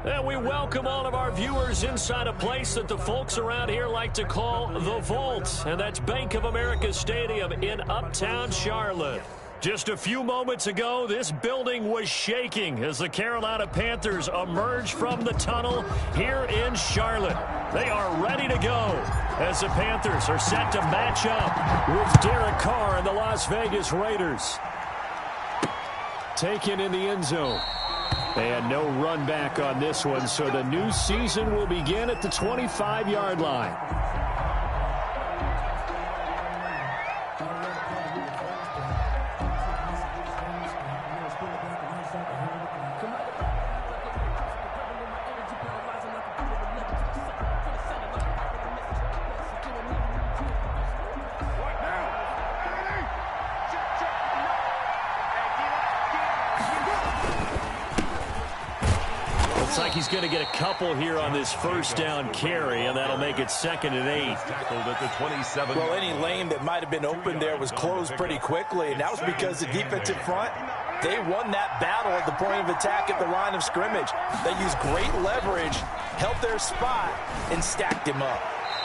And we welcome all of our viewers inside a place that the folks around here like to call the Vault. And that's Bank of America Stadium in uptown Charlotte. Just a few moments ago, this building was shaking as the Carolina Panthers emerged from the tunnel here in Charlotte. They are ready to go as the Panthers are set to match up with Derek Carr and the Las Vegas Raiders. Taken in the end zone. And no run back on this one, so the new season will begin at the 25-yard line. Looks like he's going to get a couple here on this first down carry, and that'll make it 2nd and 8. Tackled at the 27. Well, any lane that might have been open there was closed pretty quickly, and that was because the defensive front, they won that battle at the point of attack at the line of scrimmage. They used great leverage, held their spot, and stacked him up.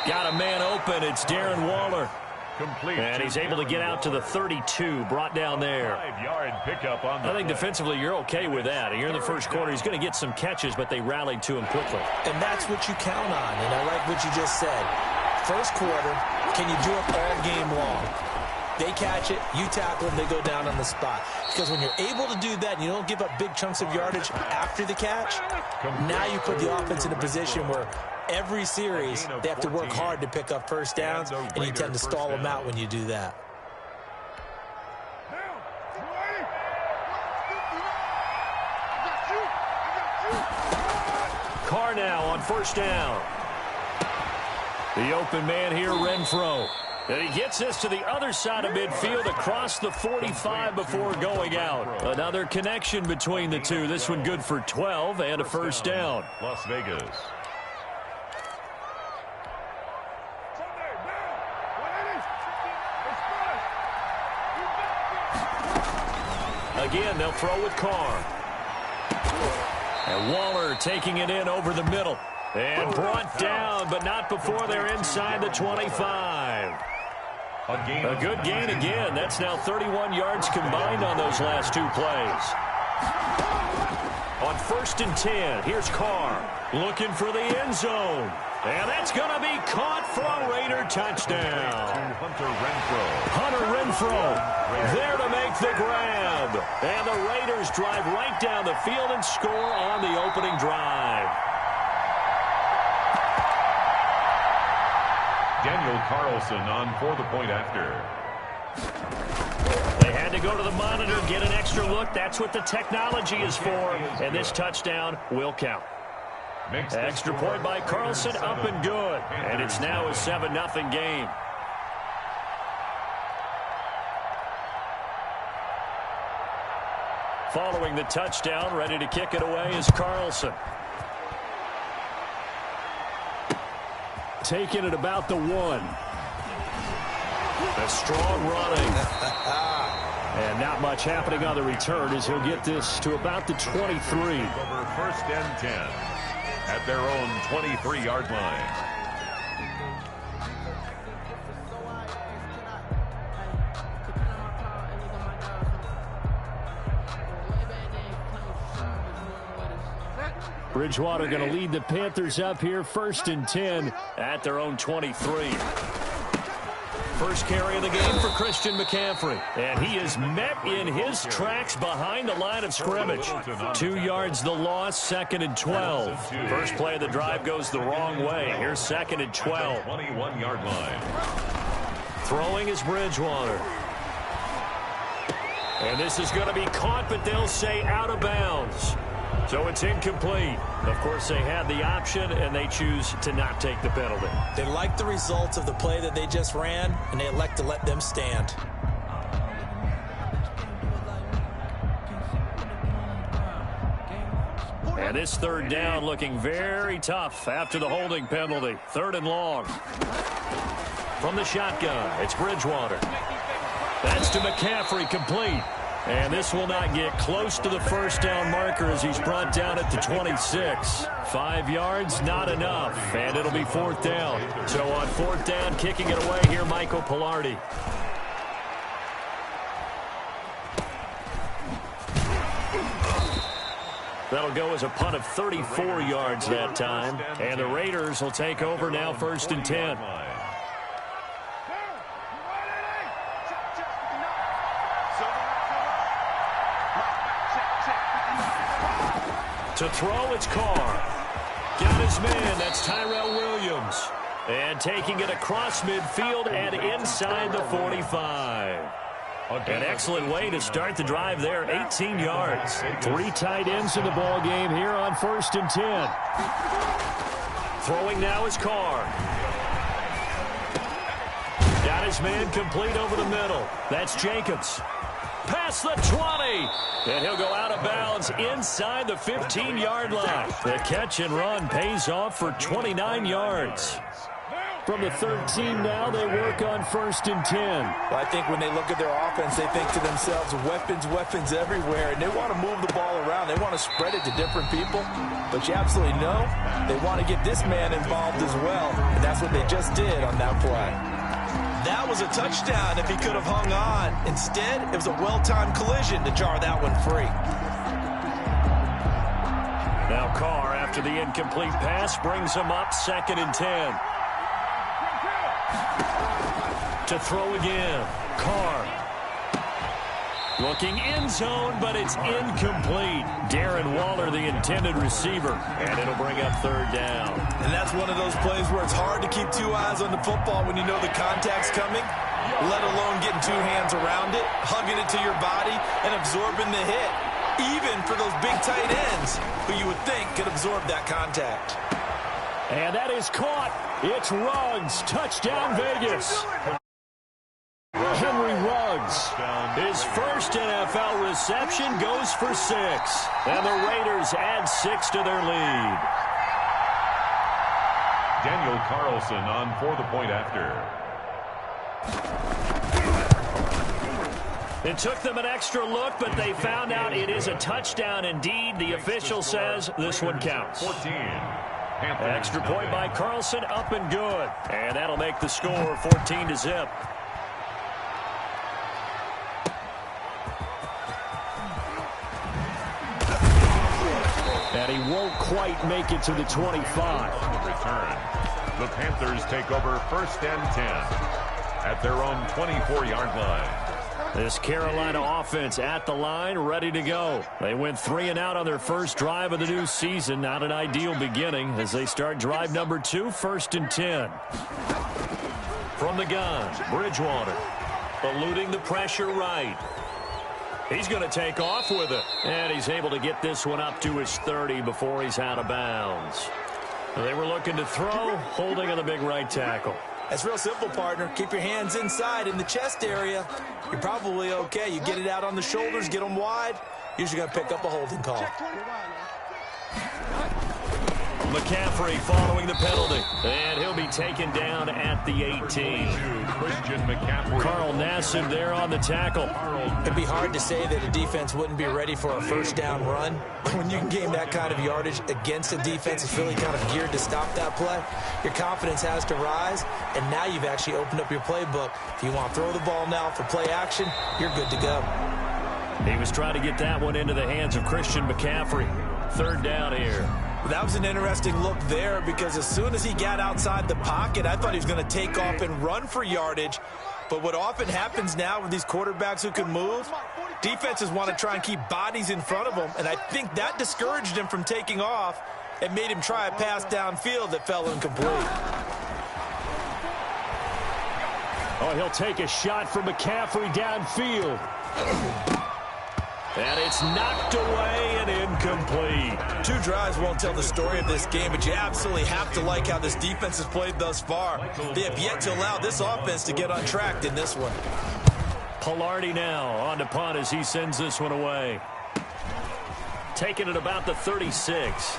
Got a man open. It's Darren Waller. Complete. And he's able to get out to the 32, brought down there. 5-yard pickup on the I think play. defensively you're okay with that. You're in the first quarter. He's going to get some catches, but they rallied to him quickly. And that's what you count on, and I like what you just said. First quarter, can you do it all game long? They catch it, you tackle them, they go down on the spot. Because when you're able to do that and you don't give up big chunks of yardage after the catch, now you put the offense in a position where every series they have to work hard to pick up first downs, and you tend to stall them out when you do that. Carr now on first down. The open man here, Renfro. And he gets this to the other side of midfield across the 45 before going out. Another connection between the two. This one good for 12 and a first down. Las Vegas. Again, they'll throw with Carr. And Waller taking it in over the middle. And brought down, but not before they're inside the 25. A good gain again. That's now 31 yards combined on those last two plays. On 1st and 10, here's Carr looking for the end zone. And that's going to be caught for a Raider touchdown. Hunter Renfro there to make the grab. And the Raiders drive right down the field and score on the opening drive. Daniel Carlson on for the point after. They had to go to the monitor, get an extra look. That's what the technology is for. And this touchdown will count. Extra point by Carlson, up and good. And it's now a 7-0 game. Following the touchdown, ready to kick it away is Carlson. Taking it about the 1. A strong running. And not much happening on the return as he'll get this to about the 23. Over 1st and 10 at their own 23-yard line. Bridgewater going to lead the Panthers up here, 1st and 10 at their own 23. First carry of the game for Christian McCaffrey. And he is met in his tracks behind the line of scrimmage. 2 yards the loss, 2nd and 12. First play of the drive goes the wrong way. Here's 2nd and 12. 21-yard line. Throwing is Bridgewater. And this is going to be caught, but they'll say out of bounds. So it's incomplete. Of course, they had the option, and they choose to not take the penalty. They like the results of the play that they just ran, and they elect to let them stand. And this 3rd down looking very tough after the holding penalty. 3rd and long. From the shotgun, it's Bridgewater. That's to McCaffrey, complete. And this will not get close to the first down marker as he's brought down at the 26. 5 yards, not enough. And it'll be 4th down. So on 4th down, kicking it away here, Michael Pilardi. That'll go as a punt of 34 yards that time. And the Raiders will take over now 1st and 10. To throw, it's Carr. Got his man, that's Tyrell Williams. And taking it across midfield and inside the 45. An excellent way to start the drive there, 18 yards. 3 tight ends in the ball game here on 1st and 10. Throwing now is Carr. Got his man complete over the middle. That's Jacobs. Past the 20. And he'll go out of bounds inside the 15-yard line. The catch and run pays off for 29 yards. From the 13 now, they work on 1st and 10. Well, I think when they look at their offense, they think to themselves, weapons everywhere, and they want to move the ball around. They want to spread it to different people. But you absolutely know they want to get this man involved as well, and that's what they just did on that play. That was a touchdown if he could have hung on. Instead, it was a well-timed collision to jar that one free. Now Carr, after the incomplete pass, brings him up 2nd and 10. To throw again, Carr. Looking end zone, but it's incomplete. Darren Waller, the intended receiver, and it'll bring up 3rd down. And that's one of those plays where it's hard to keep 2 eyes on the football when you know the contact's coming, let alone getting 2 hands around it, hugging it to your body, and absorbing the hit, even for those big tight ends who you would think could absorb that contact. And that is caught. It's Ruggs. Touchdown, Vegas. Henry Ruggs. His first NFL reception goes for 6. And the Raiders add 6 to their lead. Daniel Carlson on for the point after. It took them an extra look, but they found out it is a touchdown indeed. The official says this one counts. 14. Extra point by Carlson, up and good. And that'll make the score 14-0. And he won't quite make it to the 25. On the return, the Panthers take over 1st and 10 at their own 24-yard line. This Carolina offense at the line, ready to go. They went 3 and out on their first drive of the new season. Not an ideal beginning as they start drive number 2, 1st and 10. From the gun, Bridgewater, eluding the pressure right. He's going to take off with it. And he's able to get this one up to his 30 before he's out of bounds. They were looking to throw, holding on the big right tackle. That's real simple, partner. Keep your hands inside in the chest area. You're probably okay. You get it out on the shoulders, get them wide. Usually going to pick up a holding call. McCaffrey following the penalty. And he'll be taken down at the 18. Christian McCaffrey. Carl Nassib there on the tackle. It'd be hard to say that a defense wouldn't be ready for a 1st down run. When you can gain that kind of yardage against a defense that's really kind of geared to stop that play, your confidence has to rise, and now you've actually opened up your playbook. If you want to throw the ball now for play action, you're good to go. He was trying to get that one into the hands of Christian McCaffrey. 3rd down here. That was an interesting look there because as soon as he got outside the pocket, I thought he was going to take off and run for yardage. But what often happens now with these quarterbacks who can move, defenses want to try and keep bodies in front of them, and I think that discouraged him from taking off and made him try a pass downfield that fell incomplete. Oh, he'll take a shot from McCaffrey downfield. And it's knocked away and incomplete. 2 drives won't tell the story of this game, but you absolutely have to like how this defense has played thus far. They have yet to allow this offense to get untracked in this one. Pilardi now on to punt as he sends this one away. Taking it about the 36.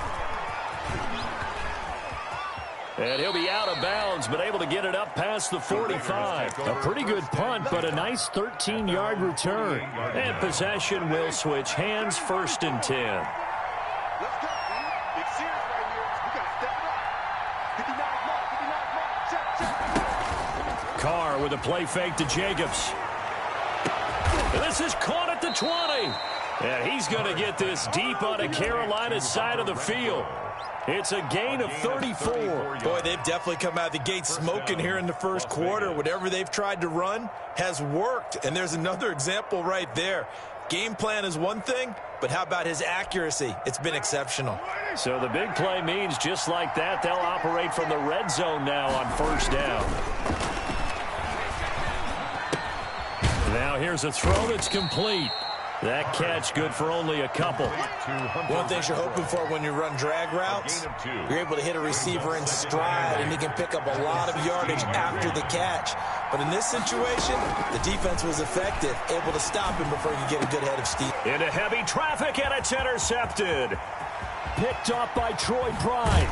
And he'll be out of bounds, but able to get it up past the 45. A pretty good punt, but a nice 13-yard return. And possession will switch hands, 1st and 10. Let's go. Big series right here. We got to step it up. 59 mark. Carr with a play fake to Jacobs. And this is caught at the 20. And he's going to get this deep on the Carolina side of the field. It's a gain of 34. Boy, they've definitely come out of the gate smoking here in the first quarter. Whatever they've tried to run has worked. And there's another example right there. Game plan is one thing, but how about his accuracy? It's been exceptional. So the big play means just like that, they'll operate from the red zone now on 1st down. Now here's a throw that's complete. That catch good for only a couple. One of the things you're hoping for when you run drag routes, you're able to hit a receiver in stride, and he can pick up a lot of yardage after the catch. But in this situation, the defense was effective, able to stop him before he could get a good head of steam. Into heavy traffic, and it's intercepted. Picked up by Troy Pride.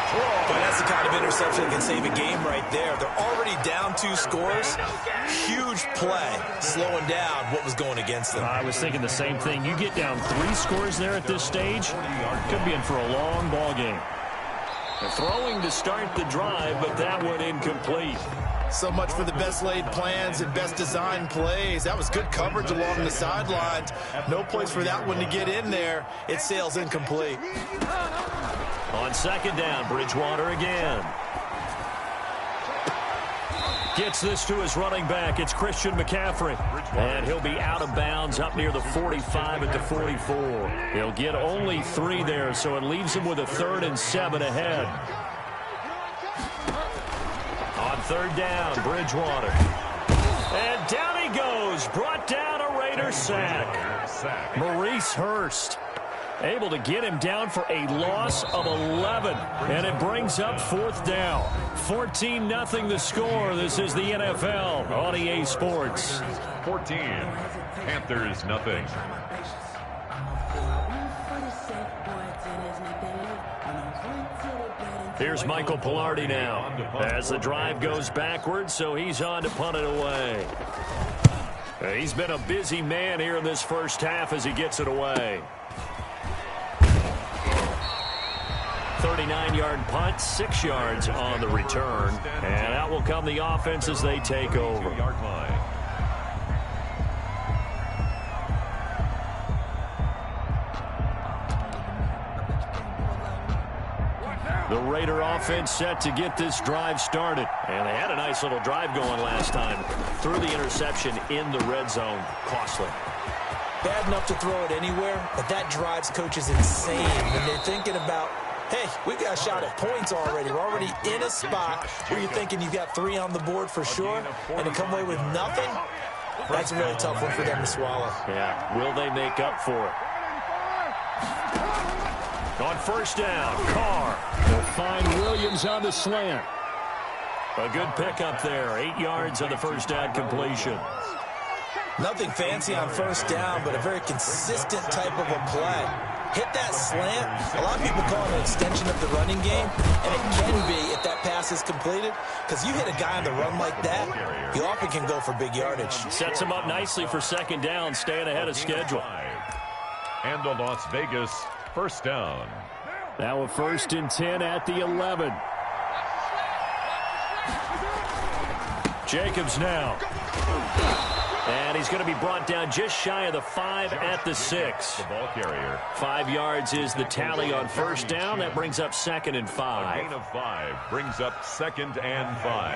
Boy, that's the kind of interception that can save a game right there. They're already down 2 scores. Huge play, slowing down what was going against them. I was thinking the same thing. You get down 3 scores there at this stage, could be in for a long ball game. They're throwing to start the drive, but that one incomplete. So much for the best laid plans and best designed plays. That was good coverage along the sidelines. No place for that one to get in there. It sails incomplete. On 2nd down, Bridgewater again. Gets this to his running back. It's Christian McCaffrey. And he'll be out of bounds up near the 45 at the 44. He'll get only 3 there, so it leaves him with a 3rd and 7 ahead. On 3rd down, Bridgewater. And down he goes. Brought down a Raider sack. Maurice Hurst able to get him down for a loss of 11. And it brings up 4th down. 14-0 the score. This is the NFL on EA Sports. 14. Panthers nothing. Here's Michael Pilardi now as the drive goes backwards, so he's on to punt it away. He's been a busy man here in this first half as he gets it away. 39-yard punt, 6 yards on the return. And out will come the offense as they take over. The Raider offense set to get this drive started. And they had a nice little drive going last time. Threw the interception in the red zone. Costly. Bad enough to throw it anywhere, but that drives coaches insane when they're thinking about, hey, we've got a shot at points already. We're already in a spot where you're thinking you've got 3 on the board for sure, and to come away with nothing, that's a really tough one for them to swallow. Yeah, will they make up for it? On 1st down, Carr will find Williams on the slant. A good pickup there, 8 yards on the 1st down completion. Nothing fancy on 1st down, but a very consistent type of a play. Hit that slant. A lot of people call it an extension of the running game, and it can be if that pass is completed, because you hit a guy on the run like that, he often can go for big yardage. Sets him up nicely for 2nd down, staying ahead of schedule. And the Las Vegas 1st down. Now a 1st and 10 at the 11. Jacobs now. And he's going to be brought down just shy of the 5 at the 6. The ball carrier. 5 yards is the tally on 1st down. That brings up 2nd and 5. A gain of 5 brings up 2nd and 5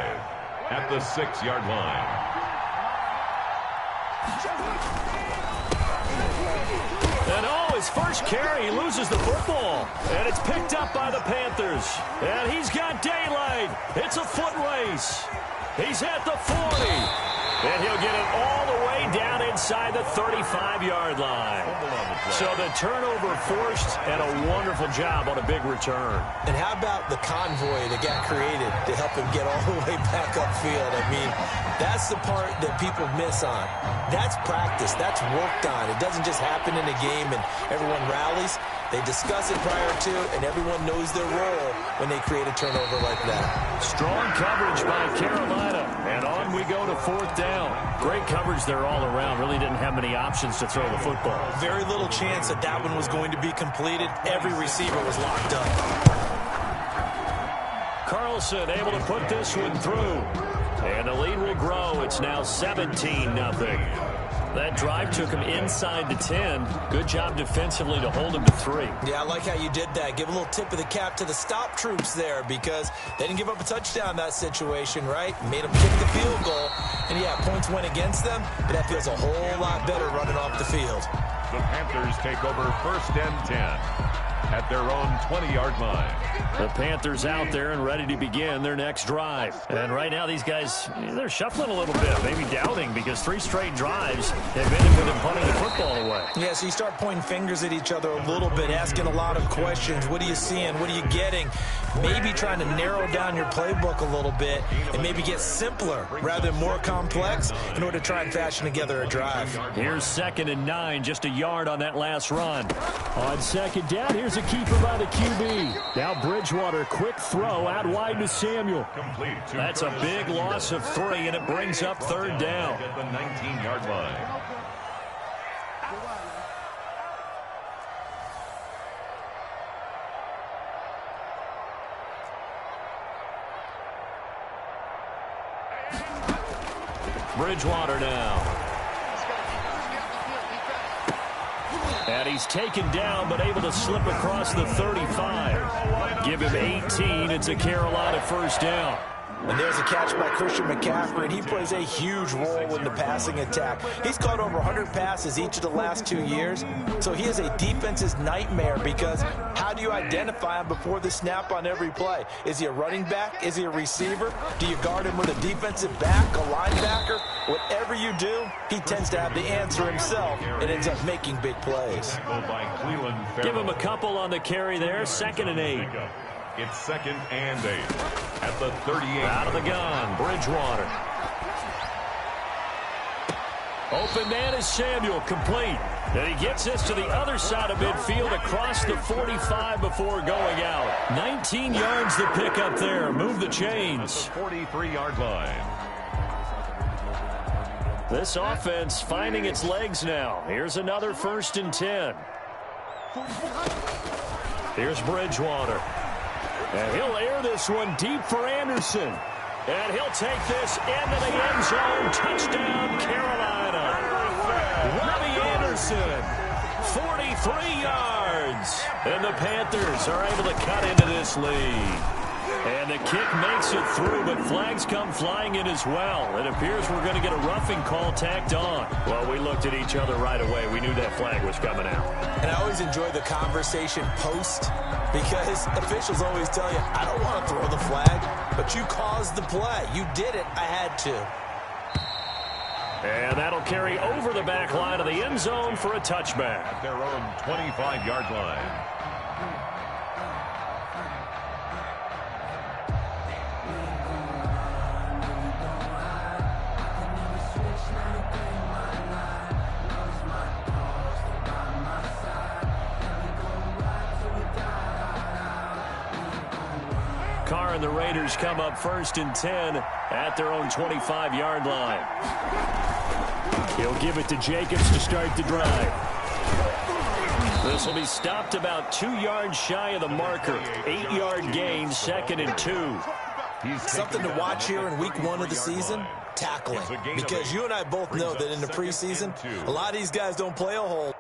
at the 6-yard line. And oh, his first carry, he loses the football. And it's picked up by the Panthers. And he's got daylight. It's a foot race. He's at the 40. And he'll get it all the way down inside the 35-yard line. So the turnover forced, and a wonderful job on a big return. And how about the convoy that got created to help him get all the way back upfield? I mean, that's the part that people miss on. That's practice. That's worked on. It doesn't just happen in a game and everyone rallies. They discuss it prior to, and everyone knows their role when they create a turnover like that. Strong coverage by Carolina. And on we go to 4th down. Great coverage there all around. Really didn't have many options to throw the football. Very little chance that that one was going to be completed. Every receiver was locked up. Carlson able to put this one through. And the lead will grow. It's now 17-0. That drive took him inside the 10. Good job defensively to hold him to 3. Yeah, I like how you did that. Give a little tip of the cap to the stop troops there because they didn't give up a touchdown in that situation, right? Made them kick the field goal. And, yeah, points went against them, but that feels a whole lot better running off the field. The Panthers take over 1st and 10 at their own 20-yard line. The Panthers out there and ready to begin their next drive. And right now these guys, they're shuffling a little bit, maybe doubting because 3 straight drives have ended with them punting the football away. Yeah, so you start pointing fingers at each other a little bit, asking a lot of questions. What are you seeing? What are you getting? Maybe trying to narrow down your playbook a little bit and maybe get simpler rather than more complex in order to try and fashion together a drive. Here's 2nd and 9, just a yard on that last run. On 2nd down, here's a keeper by the QB. Now Bridgewater, quick throw out wide to Samuel. That's a big loss of 3, and it brings up 3rd down. At the 19-yard line. Bridgewater now. And he's taken down, but able to slip across the 35. Give him 18. It's a Carolina 1st down. And there's a catch by Christian McCaffrey, and he plays a huge role in the passing attack. He's caught over 100 passes each of the last 2 years, so he is a defense's nightmare because how do you identify him before the snap on every play? Is he a running back? Is he a receiver? Do you guard him with a defensive back, a linebacker? Whatever you do, he tends to have the answer himself and ends up making big plays. Give him a couple on the carry there, 2nd and 8. It's 2nd and 8 at the 38. Out of the gun, Bridgewater. Open man is Samuel, complete. And he gets this to the other side of midfield across the 45 before going out. 19 yards to pick up there. Move the chains. 43-yard line. This offense finding its legs now. Here's another 1st and 10. Here's Bridgewater. And he'll air this one deep for Anderson. And he'll take this into the end zone. Touchdown, Carolina. Robbie Anderson, 43 yards. And the Panthers are able to cut into this lead. And the kick makes it through, but flags come flying in as well. It appears we're going to get a roughing call tacked on. Well, we looked at each other right away. We knew that flag was coming out. And I always enjoy the conversation post because officials always tell you, I don't want to throw the flag, but you caused the play. You did it. I had to. And that'll carry over the back line of the end zone for a touchback. At their own 25-yard line. Carr and the Raiders come up 1st and 10 at their own 25-yard line. He'll give it to Jacobs to start the drive. This will be stopped about 2 yards shy of the marker. 8-yard gain, 2nd and 2. Something to watch here in week 1 of the season, tackling. Because you and I both know that in the preseason, a lot of these guys don't play a whole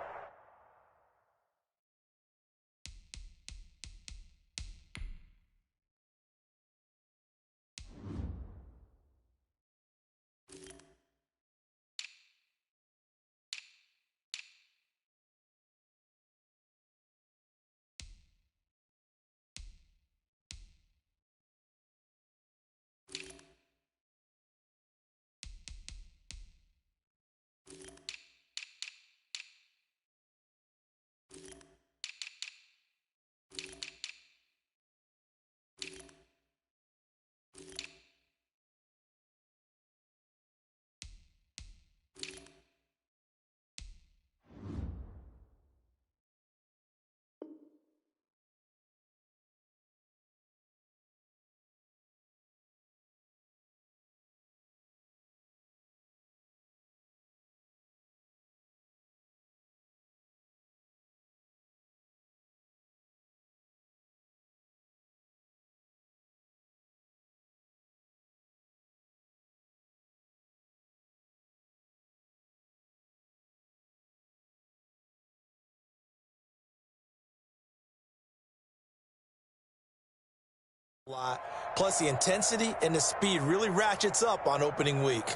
Plus, the intensity and the speed really ratchets up on opening week.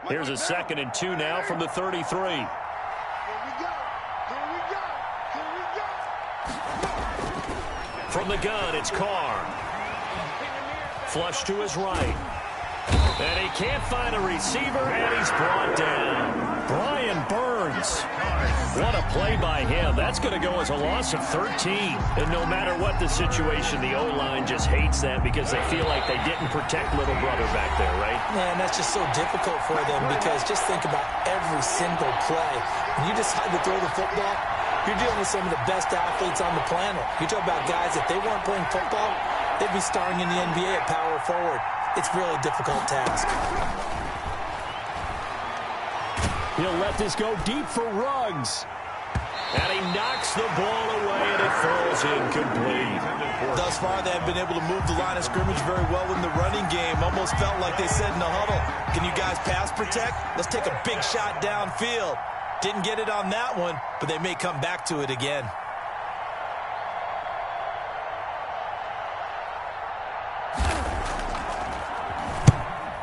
Here's a 2nd and 2 now from the 33. Here we go. Here we go. Here we go. From the gun, it's Carr. Flush to his right. And he can't find a receiver, and he's brought down. Brian Burns. What a play by him. That's going to go as a loss of 13. And no matter what the situation, the O-line just hates that because they feel like they didn't protect little brother back there, right? Man, that's just so difficult for them because just think about every single play. When you decide to throw the football, you're dealing with some of the best athletes on the planet. You talk about guys, if they weren't playing football, they'd be starring in the NBA at power forward. It's really a difficult task. He'll let this go deep for Ruggs. And he knocks the ball away, and it falls incomplete. Thus far, they have been able to move the line of scrimmage very well in the running game. Almost felt like they said in the huddle, can you guys pass protect? Let's take a big shot downfield. Didn't get it on that one, but they may come back to it again.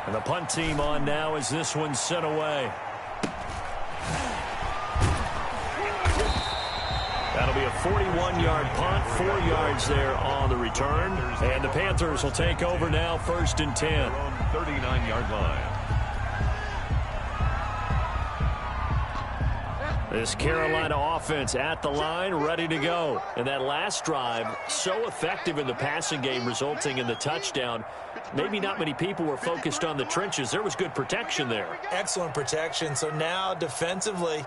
And the punt team on now as this one's sent away. That'll be a 41-yard punt, 4 yards there on the return. And the Panthers will take over now, 1st and 10. 39-yard line. This Carolina offense at the line, ready to go. And that last drive, so effective in the passing game, resulting in the touchdown. Maybe not many people were focused on the trenches. There was good protection there. Excellent protection. So now, defensively,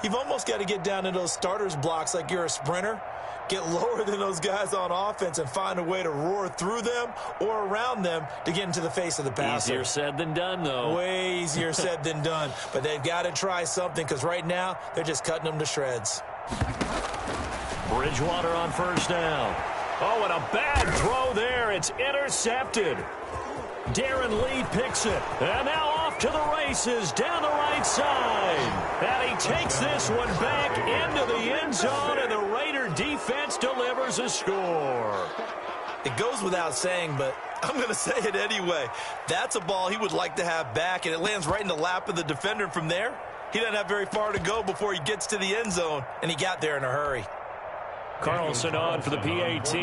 you've almost got to get down to those starters blocks like you're a sprinter. Get lower than those guys on offense and find a way to roar through them or around them to get into the face of the passer. Easier said than done, though. Way easier said than done. But they've got to try something because right now they're just cutting them to shreds. Bridgewater on 1st down. Oh, and a bad throw there. It's intercepted. Darren Lee picks it. And now off to the races down the right side. And he takes this one back into the end zone, and the Raider defense delivers a score. It goes without saying, but I'm going to say it anyway. That's a ball he would like to have back, and it lands right in the lap of the defender from there. He doesn't have very far to go before he gets to the end zone, and he got there in a hurry. Carlson on for the PAT.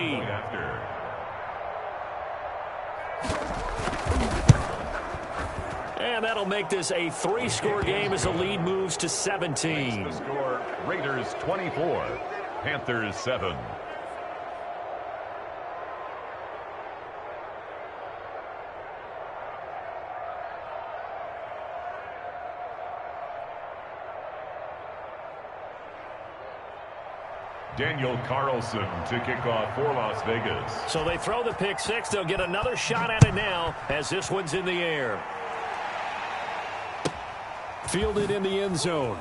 And that'll make this a 3-score game as the lead moves to 17. The score, Raiders 24, Panthers 7. Daniel Carlson to kick off for Las Vegas. So they throw the pick six. They'll get another shot at it now as this one's in the air. Fielded in the end zone.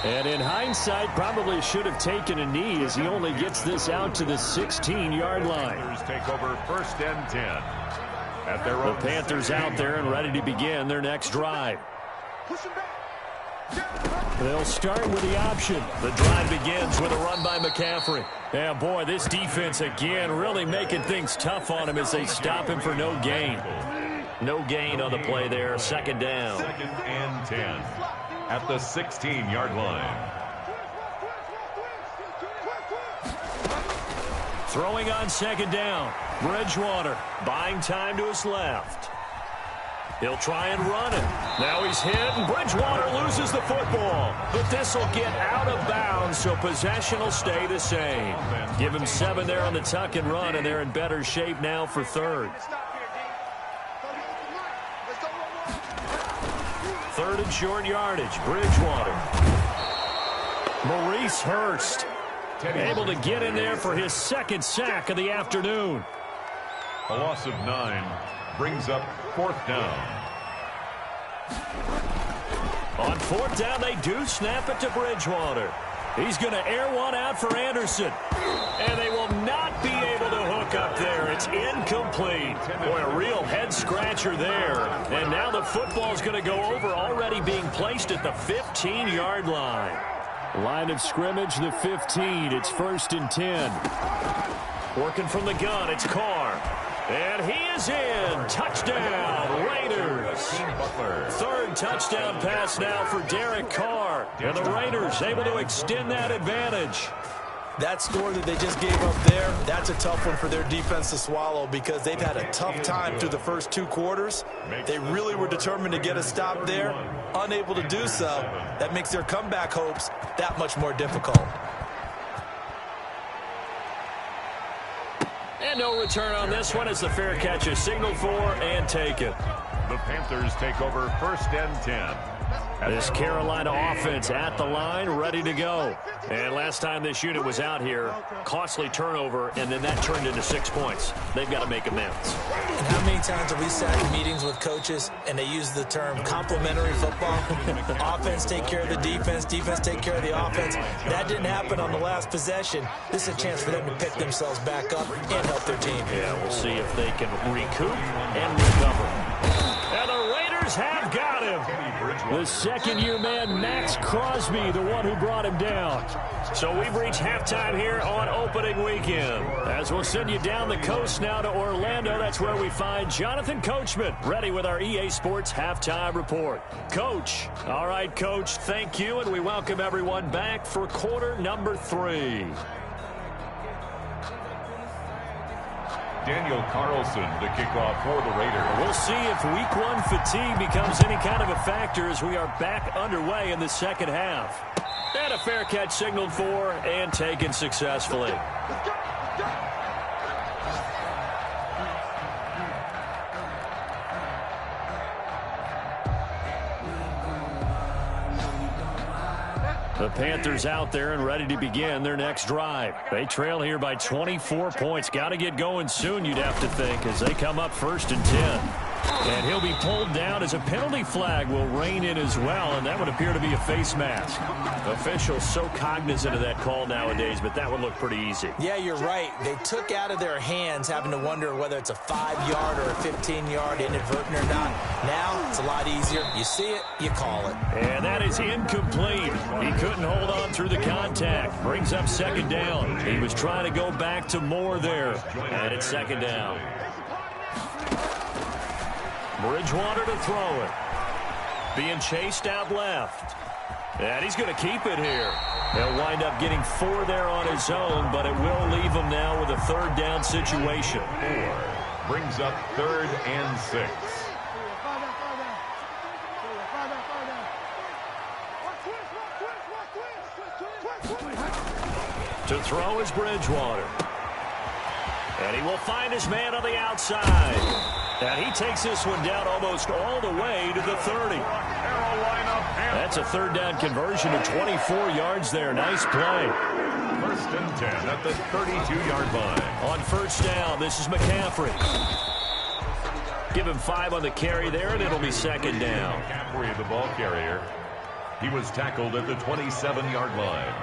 And in hindsight, probably should have taken a knee as he only gets this out to the 16-yard line. Panthers take over 1st and 10. At their The own Panthers out there and ready to begin their next drive. They'll start with the option. The drive begins with a run by McCaffrey. Yeah, boy, this defense again really making things tough on him as they stop him for no gain. No gain on the play there. 2nd down. 2nd and 10 at the 16-yard line. Throwing on 2nd down. Bridgewater buying time to his left. He'll try and run it. Now he's hit, and Bridgewater loses the football. But this will get out of bounds, so possession will stay the same. Give him 7 there on the tuck and run, and they're in better shape now for 3rd. 3rd and short yardage. Bridgewater. Maurice Hurst able to get in there for his 2nd sack of the afternoon. A loss of 9 brings up 4th down. On 4th down, they do snap it to Bridgewater. He's going to air one out for Anderson. And they will not be able to hook up there. It's incomplete. Boy, a real head-scratcher there. And now the football's going to go over, already being placed at the 15-yard line. Line of scrimmage, the 15. It's 1st and 10. Working from the gun, it's Carr. And he is in. Touchdown, Raiders. Third touchdown pass now for Derek Carr. And the Raiders able to extend that advantage. That score that they just gave up there, that's a tough one for their defense to swallow because they've had a tough time through the first 2 quarters. They really were determined to get a stop there, unable to do so. That makes their comeback hopes that much more difficult. And no return on this one as the fair catch is signaled for and taken. The Panthers take over 1st and 10. This Carolina offense at the line, ready to go. And last time this unit was out here, costly turnover, and then that turned into 6 points. They've got to make amends. And how many times have we sat in meetings with coaches and they use the term complementary football? Offense take care of the defense, defense take care of the offense. That didn't happen on the last possession. This is a chance for them to pick themselves back up and help their team. Yeah, we'll see if they can recoup and recover. And the Raiders have got him. The second-year man, Max Crosby, the one who brought him down. So we've reached halftime here on opening weekend. As we'll send you down the coast now to Orlando, that's where we find Jonathan Coachman, ready with our EA Sports halftime report. Coach. All right, Coach, thank you, and we welcome everyone back for quarter number 3. Daniel Carlson to kick off for the Raiders. We'll see if week 1 fatigue becomes any kind of a factor as we are back underway in the second half. And a fair catch signaled for and taken successfully. The Panthers out there and ready to begin their next drive. They trail here by 24 points. Got to get going soon, you'd have to think, as they come up 1st and 10. And he'll be pulled down as a penalty flag will rein in as well, and that would appear to be a face mask. Officials so cognizant of that call nowadays, but that would look pretty easy. Yeah, you're right. They took out of their hands having to wonder whether it's a 5-yard or a 15-yard inadvertent or not. Now, it's a lot easier. You see it, you call it. And that is incomplete. He couldn't hold on through the contact. Brings up 2nd down. He was trying to go back to Moore there. And it's 2nd down. Bridgewater to throw it. Being chased out left. And he's going to keep it here. He'll wind up getting 4 there on his own, but it will leave him now with a 3rd down situation. 4 brings up 3rd and 6. To throw is Bridgewater. And he will find his man on the outside. And he takes this one down almost all the way to the 30. That's a 3rd down conversion of 24 yards there. Nice play. 1st and 10 at the 32-yard line. On 1st down, this is McCaffrey. Give him 5 on the carry there, and it'll be 2nd down. McCaffrey, the ball carrier. He was tackled at the 27-yard line.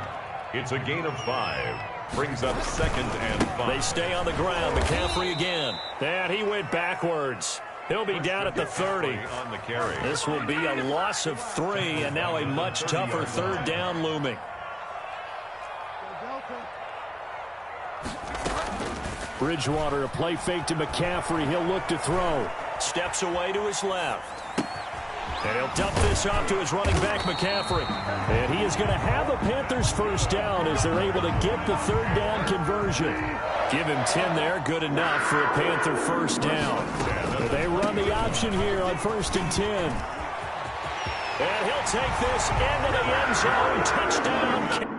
It's a gain of 5. Brings up 2nd and 5. They stay on the ground. McCaffrey again. And he went backwards. He'll be down at the 30. On the carry. This will be a loss of 3, and now a much tougher 3rd down looming. Bridgewater, a play fake to McCaffrey. He'll look to throw. Steps away to his left. And he'll dump this off to his running back, McCaffrey. And he is going to have a Panthers 1st down as they're able to get the 3rd down conversion. Give him 10 there, good enough for a Panther 1st down. They run the option here on 1st and 10. And he'll take this into the end zone. Touchdown.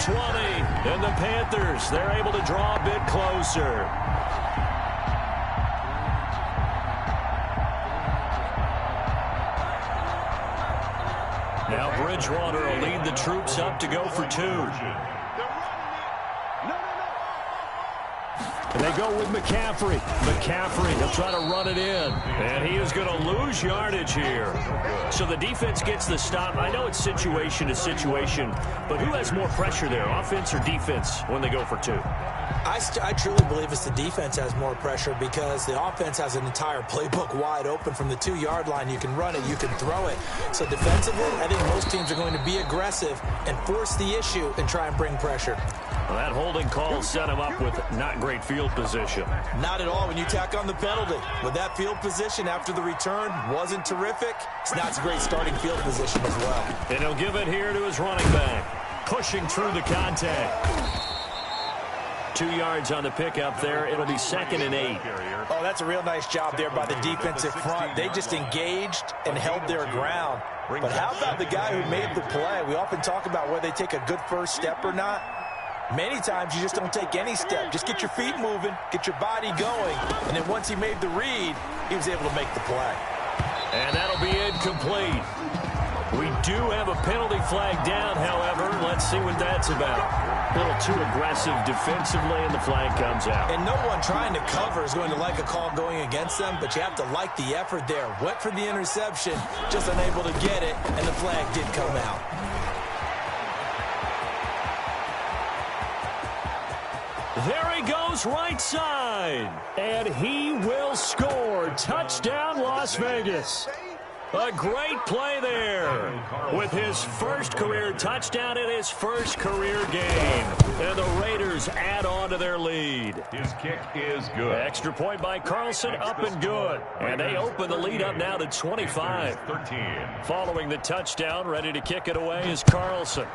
20, and the Panthers, they're able to draw a bit closer. Now Bridgewater will lead the troops up to go for 2. And they go with McCaffrey. He'll try to run it in. And he is going to lose yardage here. So the defense gets the stop. I know it's situation to situation, but who has more pressure there, offense or defense, when they go for 2? I truly believe it's the defense has more pressure because the offense has an entire playbook wide open from the 2-yard line. You can run it, you can throw it. So defensively, I think most teams are going to be aggressive and force the issue and try and bring pressure. Well, that holding call set him up with not great field position. Not at all when you tack on the penalty. With that field position after the return wasn't terrific, it's not a great starting field position as well. And he'll give it here to his running back, pushing through the contact. 2 yards on the pickup there. It'll be 2nd and 8. Oh, that's a real nice job there by the defensive front. They just engaged and held their ground. But how about the guy who made the play? We often talk about whether they take a good first step or not. Many times you just don't take any step. Just get your feet moving, get your body going, and then once he made the read, he was able to make the play. And that'll be incomplete. We do have a penalty flag down, however. Let's see what that's about. A little too aggressive defensively, and the flag comes out. And no one trying to cover is going to like a call going against them, but you have to like the effort there. Went for the interception, just unable to get it, and the flag did come out. There he goes right side, and he will score. Touchdown, Las Vegas. A great play there with his first career touchdown in his first career game. And the Raiders add on to their lead. His kick is good. Extra point by Carlson, up and good. And they open the lead up now to 25. 13. Following the touchdown, ready to kick it away is Carlson.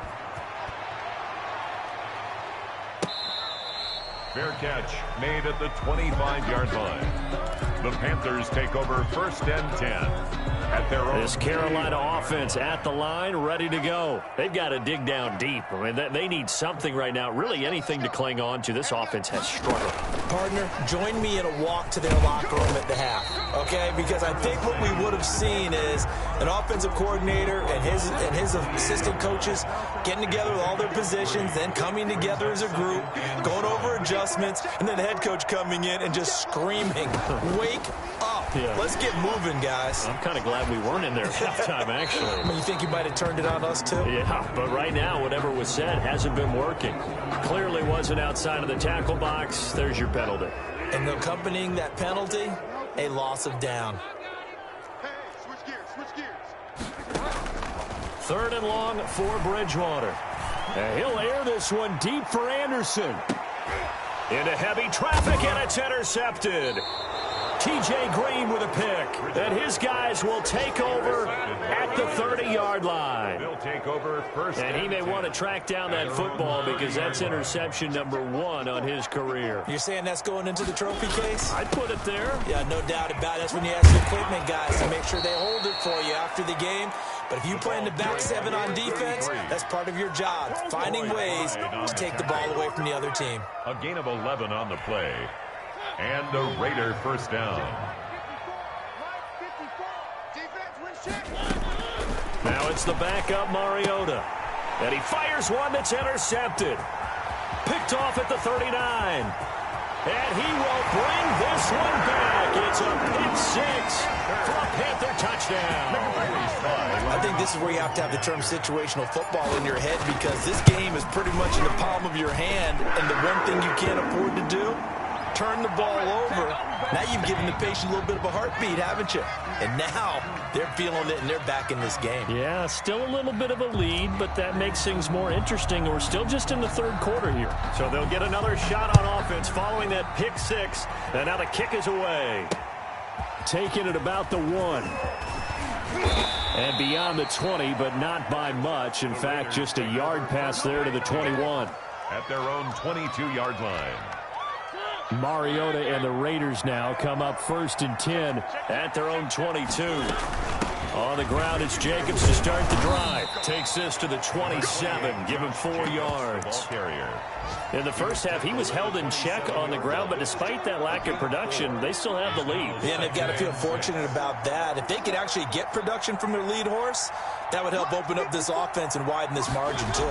Fair catch made at the 25-yard line. The Panthers take over 1st and 10. At their own. This Carolina offense at the line, ready to go. They've got to dig down deep. I mean, they need something right now, really anything to cling on to. This offense has struggled. Partner, join me in a walk to their locker room at the half, okay? Because I think what we would have seen is an offensive coordinator and his assistant coaches getting together with all their positions, then coming together as a group, going over adjustments, and then the head coach coming in and just screaming, wake up. Yeah. Let's get moving, guys. I'm kind of glad we weren't in there at halftime, actually. I mean, you think you might have turned it on us, too? Yeah, but right now, whatever was said hasn't been working. Clearly wasn't outside of the tackle box. There's your penalty. And accompanying that penalty, a loss of down. Hey, switch gears. 3rd and long for Bridgewater. And he'll air this one deep for Anderson. Into heavy traffic, and it's intercepted. T.J. Green with a pick, and his guys will take over at the 30-yard line. They'll take over 1st And he may want to track down that football because that's interception number 1 on his career. You're saying that's going into the trophy case? I'd put it there. Yeah, no doubt about it. That's when you ask the equipment guys to make sure they hold it for you after the game. But if you play in the back 7 on defense, that's part of your job, finding ways to take the ball away from the other team. A gain of 11 on the play. And a Raider 1st down. Now it's the backup Mariota. And he fires one that's intercepted. Picked off at the 39. And he will bring this one back. It's a pick 6 for a Panther touchdown. I think this is where you have to have the term situational football in your head because this game is pretty much in the palm of your hand. And the one thing you can't afford to do, turn the ball over. Now you've given the patient a little bit of a heartbeat, haven't you? And now they're feeling it, and they're back in this game. Yeah, still a little bit of a lead, but that makes things more interesting. We're still just in the 3rd quarter here. So they'll get another shot on offense following that pick 6. And now the kick is away. Taking it about the 1. And beyond the 20, but not by much. In fact, just a yard pass there to the 21. At their own 22-yard line. Mariota and the Raiders now come up 1st and 10 at their own 22. On the ground, it's Jacobs to start the drive. Takes this to the 27, give him 4 yards. Ball carrier. In the first half, he was held in check on the ground, but despite that lack of production, they still have the lead. Yeah, and they've got to feel fortunate about that. If they could actually get production from their lead horse, that would help open up this offense and widen this margin, too.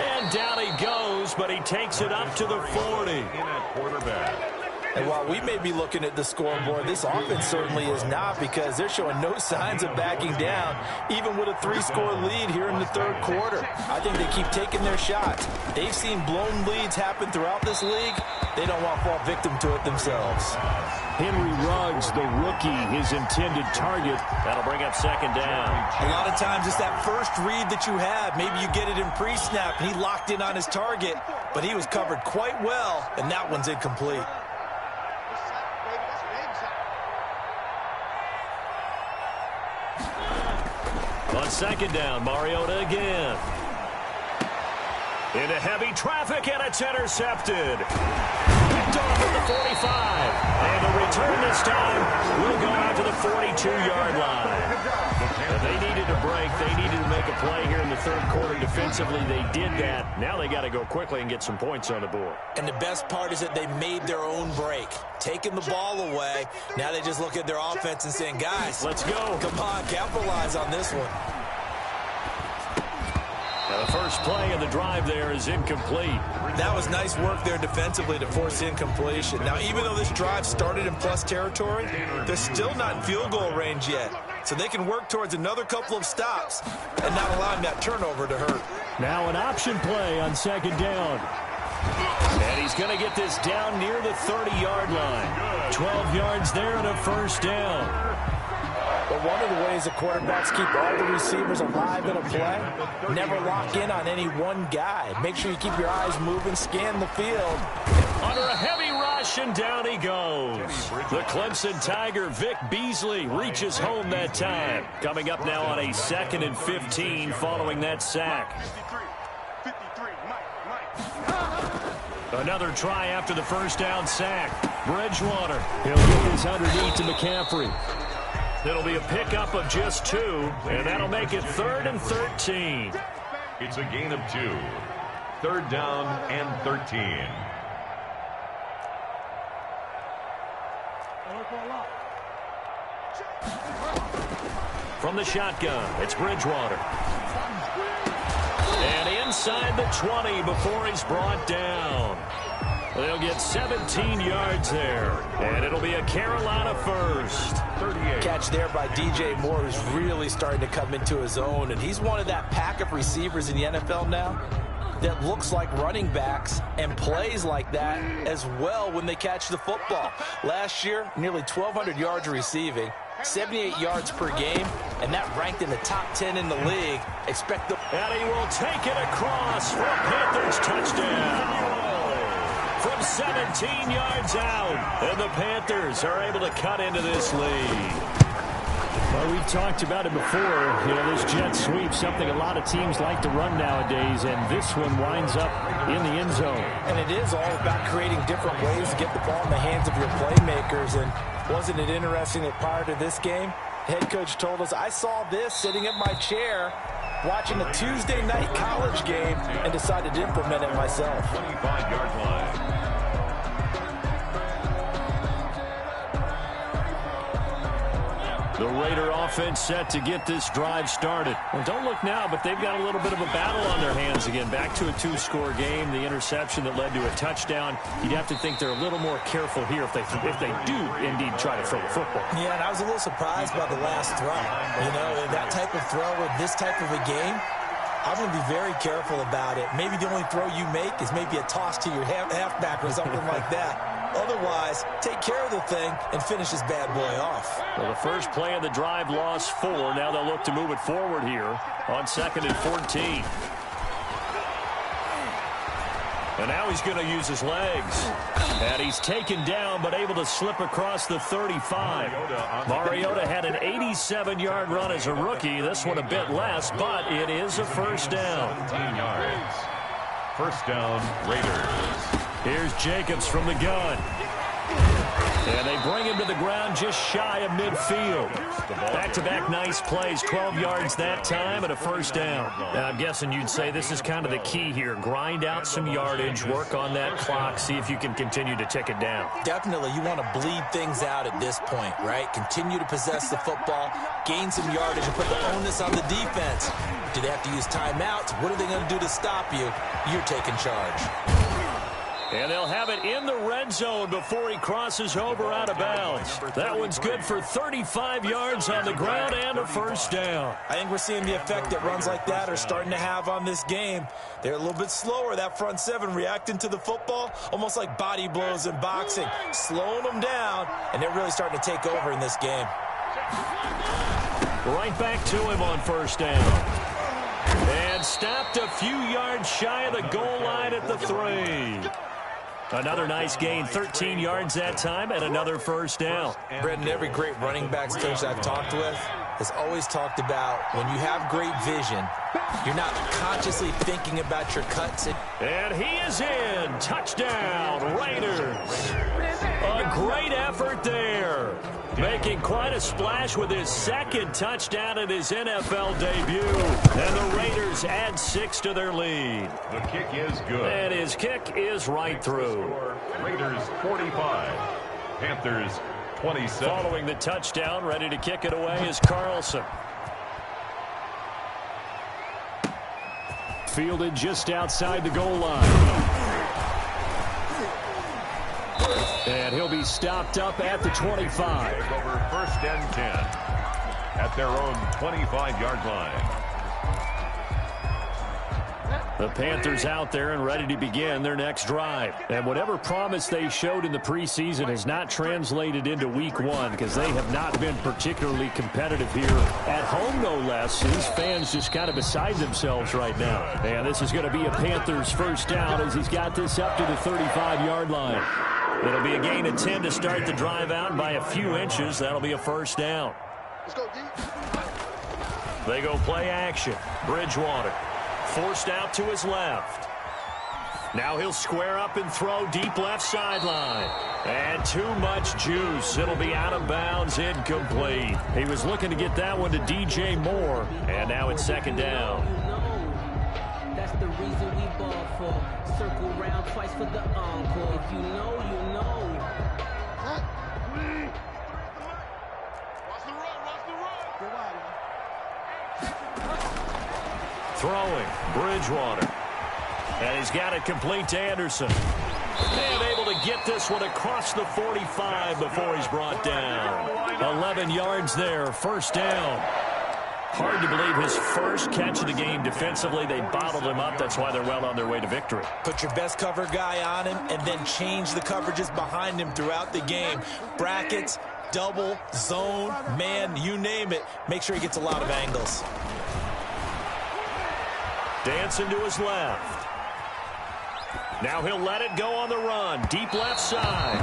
And down he goes, but he takes it up to the 40. In at quarterback. And while we may be looking at the scoreboard, this offense certainly is not, because they're showing no signs of backing down, even with a 3-score lead here in the third quarter. I think they keep taking their shots. They've seen blown leads happen throughout this league. They don't want to fall victim to it themselves. Henry Ruggs, the rookie, his intended target. That'll bring up second down. A lot of times it's that first read that you have. Maybe you get it in pre-snap, and he locked in on his target, but he was covered quite well, and that one's incomplete. On second down, Mariota again. Into heavy traffic, and it's intercepted. Picked off at the 45. And the return this time will go out to the 42-yard line. And they needed a break. They needed to make a play here in the third quarter defensively. They did that. Now they got to go quickly and get some points on the board. And the best part is that they made their own break, taking the ball away. Now they just look at their offense and saying, guys, let's go. Come on, capitalize on this one. Now the first play of the drive there is incomplete. That was nice work there defensively to force incompletion. Now, even though this drive started in plus territory, they're still not in field goal range yet. So they can work towards another couple of stops and not allowing that turnover to hurt. Now an option play on second down. And he's going to get this down near the 30-yard line. 12 yards there and a first down. But one of the ways the quarterbacks keep all the receivers alive in a play, never lock in on any one guy. Make sure you keep your eyes moving, scan the field. Under a heavy rush, and down he goes. The Clemson Tiger, Vic Beasley, reaches home that time. Coming up now on a 2nd and 15 following that sack. Another try after the first down sack. Bridgewater, he'll get this underneath to McCaffrey. It'll be a pickup of just 2, and that'll make it 3rd and 13. It's a gain of 2. 3rd down and 13. From the shotgun, it's Bridgewater. And inside the 20 before he's brought down. They'll get 17 yards there, and it'll be a Carolina first. 38. Catch there by DJ Moore, who's really starting to come into his own, and he's one of that pack of receivers in the NFL now that looks like running backs and plays like that as well when they catch the football. Last year, nearly 1,200 yards receiving, 78 yards per game, and that ranked in the top 10 in the league. Expect the... And he will take it across for a Panthers touchdown. From 17 yards out, and the Panthers are able to cut into this lead. Well, we've talked about it before. You know, this jet sweep, something a lot of teams like to run nowadays, and this one winds up in the end zone. And it is all about creating different ways to get the ball in the hands of your playmakers. And wasn't it interesting that prior to this game, head coach told us, I saw this sitting in my chair watching a Tuesday night college game and decided to implement it myself. 25-yard line. The Raider offense set to get this drive started. Well, don't look now, but they've got a little bit of a battle on their hands again. Back to a 2-score game. The interception that led to a touchdown. You'd have to think they're a little more careful here if they do indeed try to throw the football. Yeah, and I was a little surprised by the last throw. You know, that type of throw in this type of a game, I'm going to be very careful about it. Maybe the only throw you make is maybe a toss to your halfback or something like that. Otherwise, take care of the thing and finish this bad boy off. Well, the first play of the drive lost 4. Now they'll look to move it forward here on 2nd and 14. And now he's going to use his legs. And he's taken down, but able to slip across the 35. Mariota had an 87-yard run as a rookie. This one a bit less, but it is a first down. 17 yards. First down, Raiders. Here's Jacobs from the gun. And they bring him to the ground just shy of midfield. Back-to-back nice plays, 12 yards that time and a first down. Now, I'm guessing you'd say this is kind of the key here. Grind out some yardage, work on that clock, see if you can continue to tick it down. Definitely, you want to bleed things out at this point, right? Continue to possess the football, gain some yardage, and put the onus on the defense. Do they have to use timeouts? What are they going to do to stop you? You're taking charge. And they'll have it in the red zone before he crosses over out of bounds. That one's good for 35 yards on the ground and a first down. I think we're seeing the effect that runs like that are starting to have on this game. They're a little bit slower, that front seven, reacting to the football, almost like body blows in boxing, slowing them down, and they're really starting to take over in this game. Right back to him on first down. And stopped a few yards shy of the goal line at the 3. Another nice gain, 13 yards that time, and another first down. Brendan, every great running backs coach I've talked with has always talked about when you have great vision, you're not consciously thinking about your cuts. And he is in. Touchdown, Raiders. A great effort there. Making quite a splash with his second touchdown in his NFL debut. And the Raiders add 6 to their lead. The kick is good. And his kick is right through. Raiders 45, Panthers 27. Following the touchdown, ready to kick it away is Carlson. Fielded just outside the goal line. And he'll be stopped up at the 25. Over first and 10 at their own 25-yard line. The Panthers out there and ready to begin their next drive. And whatever promise they showed in the preseason has not translated into week 1 because they have not been particularly competitive here at home, no less. These fans just kind of beside themselves right now. And this is going to be a Panthers first down as he's got this up to the 35-yard line. It'll be a gain of 10 to start the drive out by a few inches. That'll be a first down. Let's go, D. They go play action. Bridgewater forced out to his left. Now he'll square up and throw deep left sideline. And too much juice. It'll be out of bounds, incomplete. He was looking to get that one to DJ Moore. And now it's second down. That's the reason we ball for. Circle round twice for the encore. If you know, you know. Watch the run. Throwing, Bridgewater. And he's got it complete to Anderson. And able to get this one across the 45 before he's brought down. 11 yards there, first down. Hard to believe his first catch of the game defensively. They bottled him up. That's why they're well on their way to victory. Put your best cover guy on him and then change the coverages behind him throughout the game. Brackets, double, zone, man, you name it. Make sure he gets a lot of angles. Dancing to his left. Now he'll let it go on the run. Deep left side.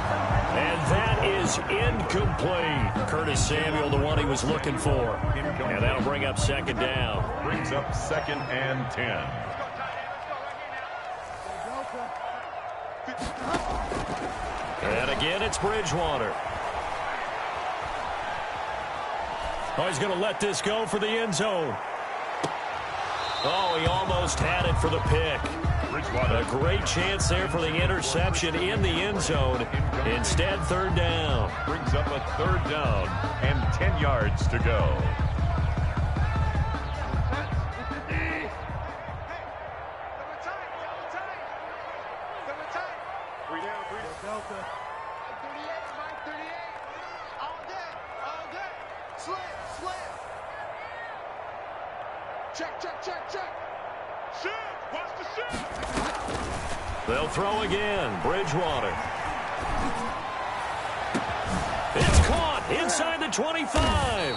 And that is incomplete. Curtis Samuel, the one he was looking for. And that'll bring up second down. Brings up second and 10. And again, it's Bridgewater. Oh, he's going to let this go for the end zone. Oh, he almost had it for the pick. A great chance there for the interception in the end zone. Instead, third down. Brings up a third down and 10 yards to go. They'll throw again. Bridgewater. It's caught inside the 25.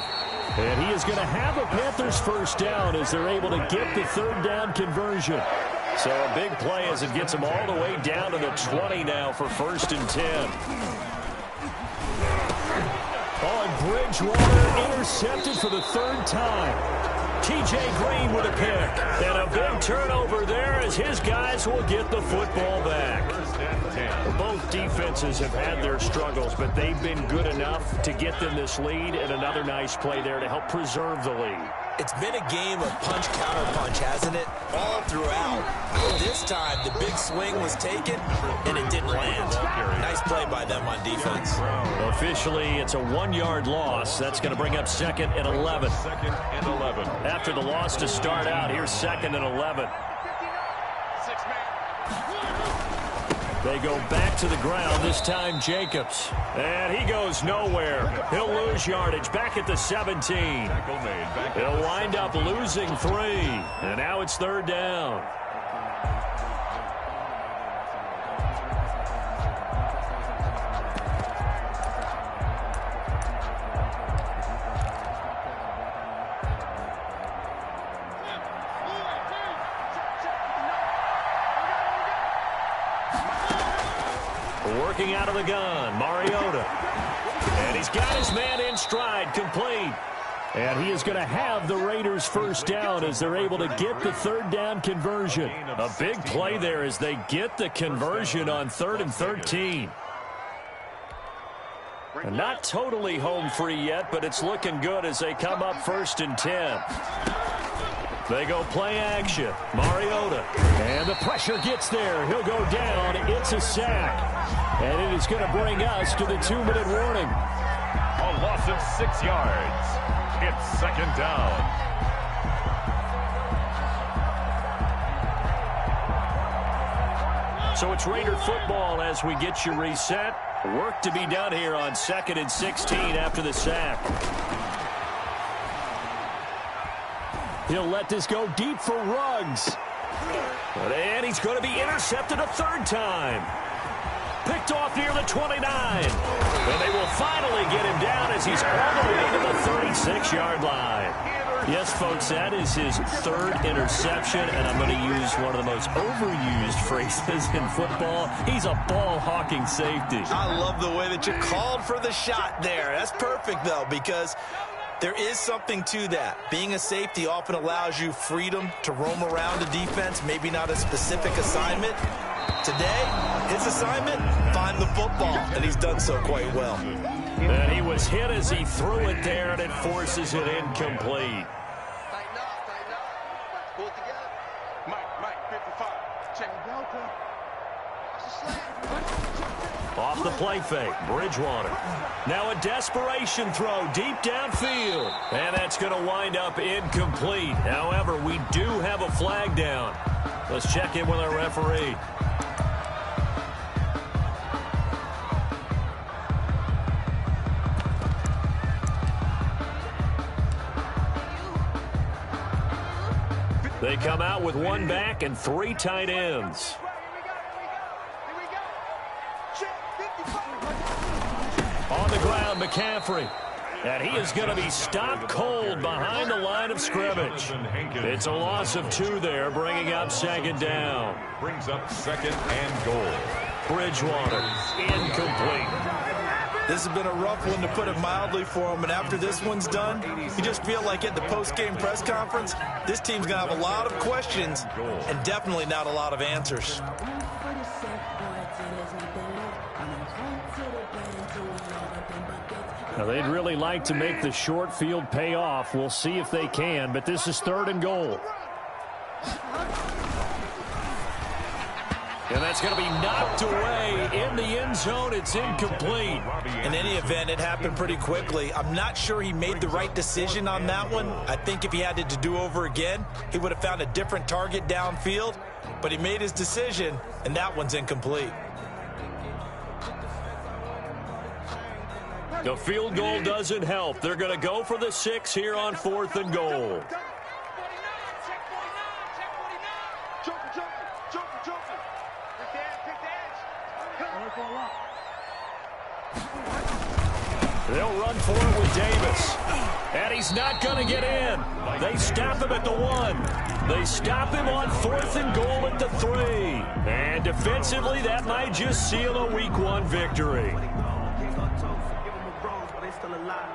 And he is going to have a Panthers first down as they're able to get the third down conversion. So a big play as it gets them all the way down to the 20 now for first and 10. Oh, and Bridgewater intercepted for the third time. T.J. Green with a pick. And a big turnover there as his guys will get the football back. Both defenses have had their struggles, but they've been good enough to get them this lead, and another nice play there to help preserve the lead. It's been a game of punch-counter-punch, hasn't it? All throughout. This time, the big swing was taken, and it didn't land. Nice play by them on defense. Officially, it's a 1-yard loss. That's going to bring up 2nd and 11. 2nd and 11. After the loss to start out, here's 2nd and 11. They go back to the ground, this time Jacobs. And he goes nowhere. He'll lose yardage back at the 17. He'll wind up losing 3. And now it's 3rd down. Working out of the gun, Mariota. And he's got his man in stride, complete. And he is going to have the Raiders first down as they're able to get the 3rd down conversion. A big play there as they get the conversion on 3rd and 13. And not totally home free yet, but it's looking good as they come up 1st and 10. They go play action. Mariota. And the pressure gets there. He'll go down. It's a sack. And it is going to bring us to the 2-minute warning. A loss of 6 yards. It's 2nd down. So it's Raider football as we get you reset. Work to be done here on 2nd and 16 after the sack. He'll let this go deep for Ruggs. And he's going to be intercepted a 3rd time. Picked off near the 29. And they will finally get him down as he's all the way to the 36-yard line. Yes, folks, that is his 3rd interception, and I'm going to use one of the most overused phrases in football. He's a ball-hawking safety. I love the way that you called for the shot there. That's perfect, though, because there is something to that. Being a safety often allows you freedom to roam around a defense, maybe not a specific assignment. Today, his assignment, find the football, and he's done so quite well. And he was hit as he threw it there, and it forces it incomplete. Tighten up. Pull it together. Mike, 55. Check Delta. Watch the slant. Off the play fake, Bridgewater. Now a desperation throw deep downfield. And that's going to wind up incomplete. However, we do have a flag down. Let's check in with our referee. They come out with 1 back and 3 tight ends. On the ground, McCaffrey. And he is going to be stopped cold behind the line of scrimmage. It's a loss of 2 there, bringing up 2nd down. Brings up 2nd and goal. Bridgewater, incomplete. This has been a rough one, to put it mildly, for him. And after this one's done, you just feel like at the post-game press conference, this team's going to have a lot of questions and definitely not a lot of answers. Now, they'd really like to make the short field pay off. We'll see if they can, but this is 3rd and goal. And that's going to be knocked away in the end zone. It's incomplete. In any event, it happened pretty quickly. I'm not sure he made the right decision on that one. I think if he had it to do over again, he would have found a different target downfield. But he made his decision, and that one's incomplete. The field goal doesn't help. They're going to go for the 6 here on 4th and goal. They'll run for it with Davis. And he's not going to get in. They stop him at the 1. They stop him on 4th and goal at the 3. And defensively, that might just seal a Week 1 victory. still alive.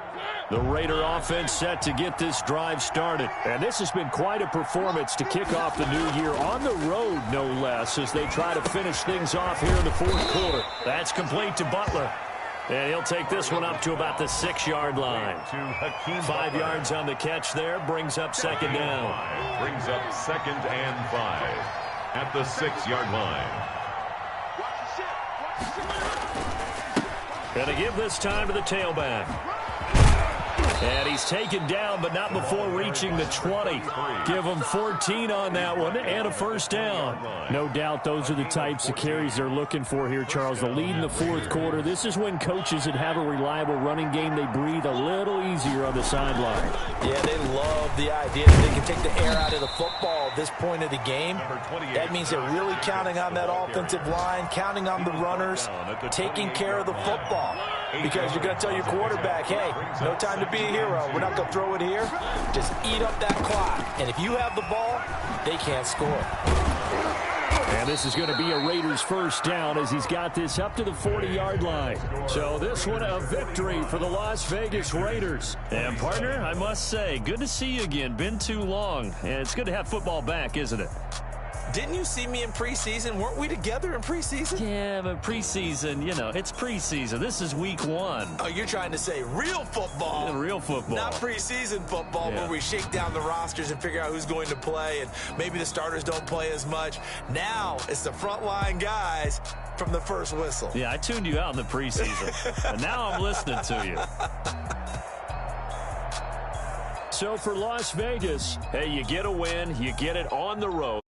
The Raider offense set to get this drive started. And this has been quite a performance to kick off the new year on the road, no less, as they try to finish things off here in the fourth quarter. That's complete to Butler. And he'll take this one up to about the 6-yard line. 5 yards on the catch there, brings up second down. Brings up 2nd and 5 at the 6-yard line. Gonna give this time to the tailback. And he's taken down, but not before reaching the 20. Give him 14 on that one and a first down. No doubt those are the types of carries they're looking for here, Charles. The lead in the fourth quarter. This is when coaches that have a reliable running game, they breathe a little easier on the sideline. Yeah, they love the idea that they can take the air out of the football at this point of the game. That means they're really counting on that offensive line, counting on the runners, taking care of the football. Because you're going to tell your quarterback, hey, no time to be a hero. We're not going to throw it here. Just eat up that clock. And if you have the ball, they can't score. And this is going to be a Raiders first down as he's got this up to the 40-yard line. So this one a victory for the Las Vegas Raiders. And, partner, I must say, good to see you again. Been too long. And it's good to have football back, isn't it? Didn't you see me in preseason? Weren't we together in preseason? Yeah, but preseason, you know, it's preseason. This is week 1. Oh, you're trying to say real football. Yeah, real football. Not preseason football where we shake down the rosters and figure out who's going to play, and maybe the starters don't play as much. Now it's the frontline guys from the first whistle. Yeah, I tuned you out in the preseason, and now I'm listening to you. So for Las Vegas, hey, you get a win, you get it on the road.